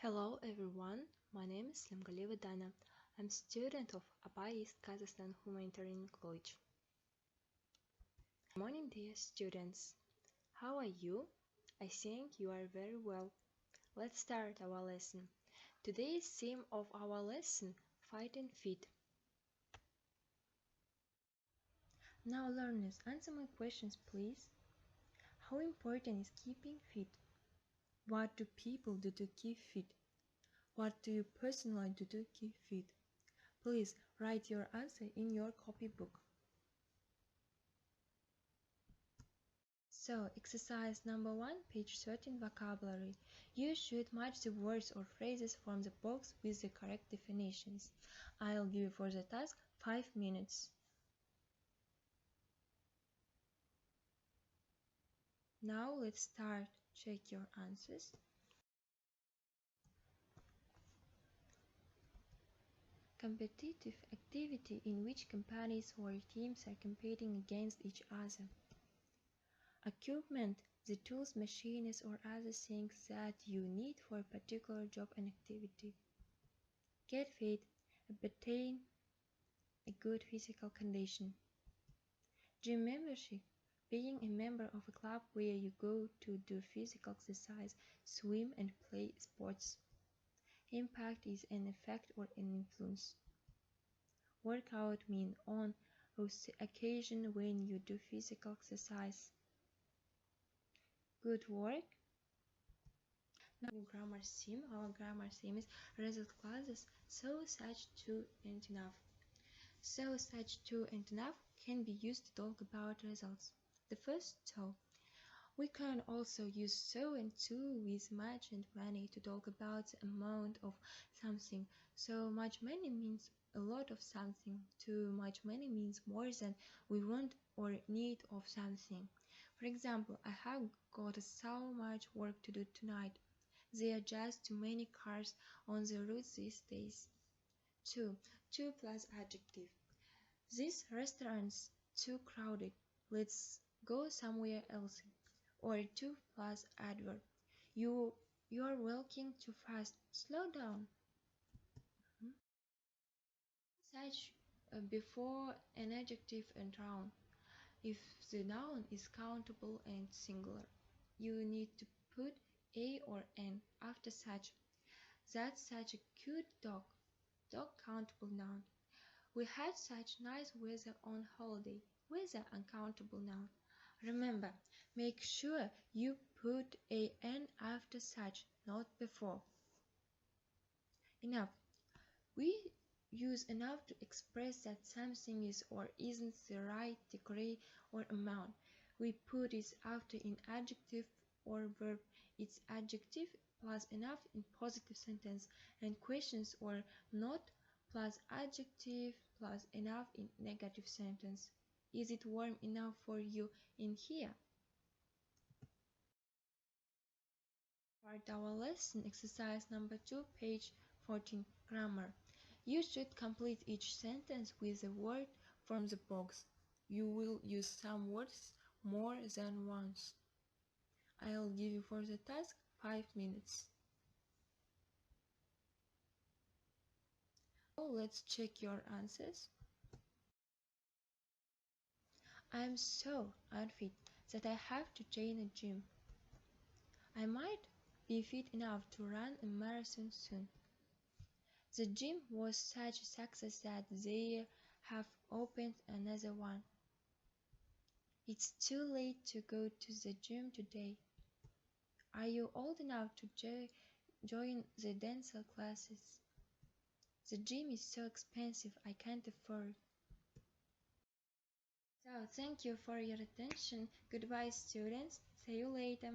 Hello everyone, my name is Slemgaleva Dana. I'm student of Abay East Kazakhstan Humanitarian College. Good morning dear students. How are you? I think you are very well. Let's start our lesson. Today's theme of our lesson, fighting fit. Now learners, answer my questions please. How important is keeping fit? What do people do to keep fit? What do you personally do to keep fit? Please write your answer in your copybook. So, exercise number 1, page 13, vocabulary. You should match the words or phrases from the box with the correct definitions. I'll give you for the task 5 minutes. Now let's start. Check your answers. Competitive activity in which companies or teams are competing against each other. Equipment, the tools, machines or other things that you need for a particular job and activity. Get fit, obtain a good physical condition. Gym membership, being a member of a club where you go to do physical exercise, swim and play sports. Impact is an effect or an influence. Workout means on occasion when you do physical exercise. Good work. Now grammar theme. Our grammar theme is result clauses so, such, to and enough. So, such, to and enough can be used to talk about results. The first so. We can also use so and to with much and many to talk about the amount of something. So much many means a lot of something. Too much many means more than we want or need of something. For example, I have got so much work to do tonight. There are just too many cars on the road these days. 2 plus adjective. This restaurant's too crowded. Let's go somewhere else. Or 2 plus adverb. You are walking too fast. Slow down. Such before an adjective and noun. If the noun is countable and singular, you need to put a or an after such. That's such a cute dog. Dog countable noun. We had such nice weather on holiday. Weather uncountable noun. Remember, make sure you put an after such, not before. Enough. We use enough to express that something is or isn't the right degree or amount. We put it after in adjective or verb. It's adjective plus enough in positive sentence, and questions or not plus adjective plus enough in negative sentence. Is it warm enough for you in here? Start our lesson, exercise number 2, page 14, grammar. You should complete each sentence with a word from the box. You will use some words more than once. I'll give you for the task 5 minutes. So let's check your answers. I'm so unfit that I have to join a gym. I might be fit enough to run a marathon soon. The gym was such a success that they have opened another one. It's too late to go to the gym today. Are you old enough to join the dance classes? The gym is so expensive, I can't afford. So, thank you for your attention. Goodbye, students. See you later.